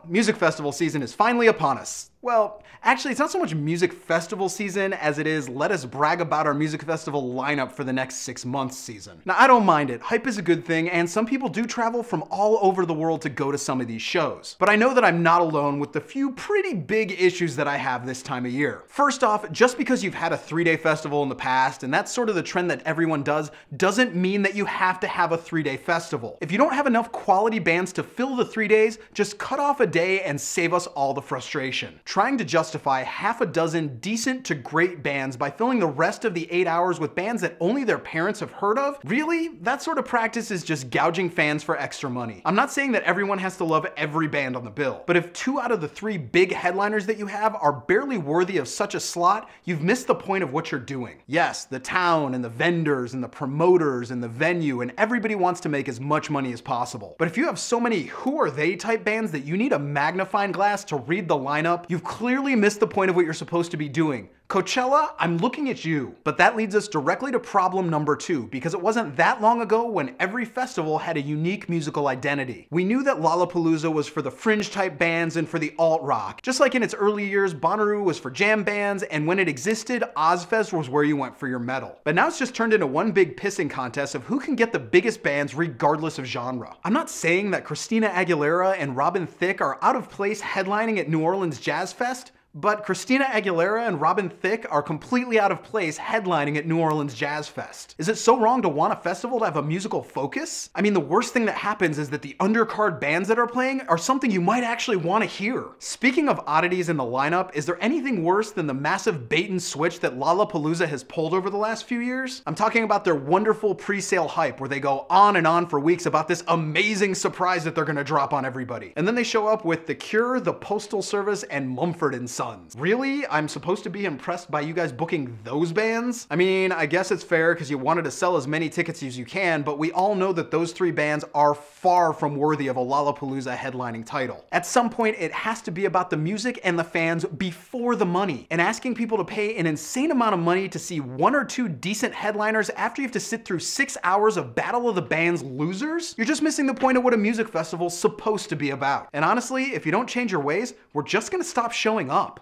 music festival season is finally upon us. Well, actually, it's not so much music festival season as it is let us brag about our music festival lineup for the next 6 months season. Now, I don't mind it. Hype is a good thing, and some people do travel from all over the world to go to some of these shows. But I know that I'm not alone with the few pretty big issues that I have this time of year. First off, just because you've had a 3-day festival in the past, and that's sort of the trend that everyone does, doesn't mean that you have to have a 3-day festival. If you don't have enough quality bands to fill the 3 days, just cut off a day and save us all the frustration. Trying to justify half a dozen decent to great bands by filling the rest of the 8 hours with bands that only their parents have heard of? Really? That sort of practice is just gouging fans for extra money. I'm not saying that everyone has to love every band on the bill, but if 2 out of the 3 big headliners that you have are barely worthy of such a slot, you've missed the point of what you're doing. Yes, the town and the vendors and the promoters and the venue and everybody wants to make as much money as possible. But if you have so many who are they type bands that you need a magnifying glass to read the lineup, you've clearly missed the point of what you're supposed to be doing. Coachella, I'm looking at you. But that leads us directly to problem number 2, because it wasn't that long ago when every festival had a unique musical identity. We knew that Lollapalooza was for the fringe type bands and for the alt rock. Just like in its early years, Bonnaroo was for jam bands, and when it existed, Ozfest was where you went for your metal. But now it's just turned into one big pissing contest of who can get the biggest bands regardless of genre. I'm not saying that Christina Aguilera and Robin Thicke are out of place headlining at New Orleans Jazz Fest, but Christina Aguilera and Robin Thicke are completely out of place headlining at New Orleans Jazz Fest. Is it so wrong to want a festival to have a musical focus? I mean, the worst thing that happens is that the undercard bands that are playing are something you might actually want to hear. Speaking of oddities in the lineup, is there anything worse than the massive bait and switch that Lollapalooza has pulled over the last few years? I'm talking about their wonderful pre-sale hype where they go on and on for weeks about this amazing surprise that they're gonna drop on everybody. And then they show up with The Cure, The Postal Service, and Mumford & Sons. Really? I'm supposed to be impressed by you guys booking those bands? I mean, I guess it's fair because you wanted to sell as many tickets as you can, but we all know that those 3 bands are far from worthy of a Lollapalooza headlining title. At some point, it has to be about the music and the fans before the money. And asking people to pay an insane amount of money to see 1 or 2 decent headliners after you have to sit through 6 hours of Battle of the Bands losers? You're just missing the point of what a music festival's supposed to be about. And honestly, if you don't change your ways, we're just gonna stop showing up.